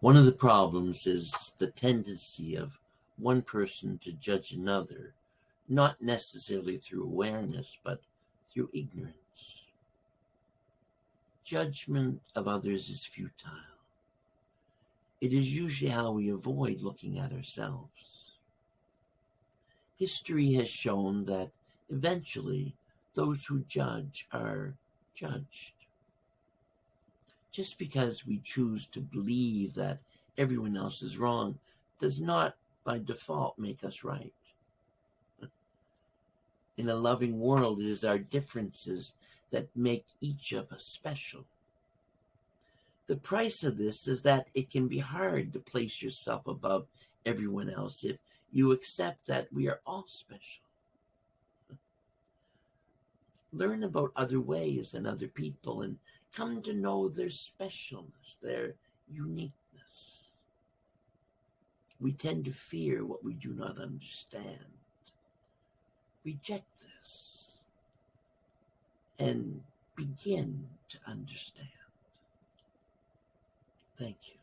One of the problems is the tendency of one person to judge another, not necessarily through awareness, but through ignorance. Judgment of others is futile. It is usually how we avoid looking at ourselves. History has shown that eventually those who judge are judged. Just because we choose to believe that everyone else is wrong does not by default make us right. In a loving world, it is our differences that make each of us special. The price of this is that it can be hard to place yourself above everyone else if you accept that we are all special. Learn about other ways and other people and come to know their specialness, their uniqueness. We tend to fear what we do not understand. Reject this and begin to understand. Thank you.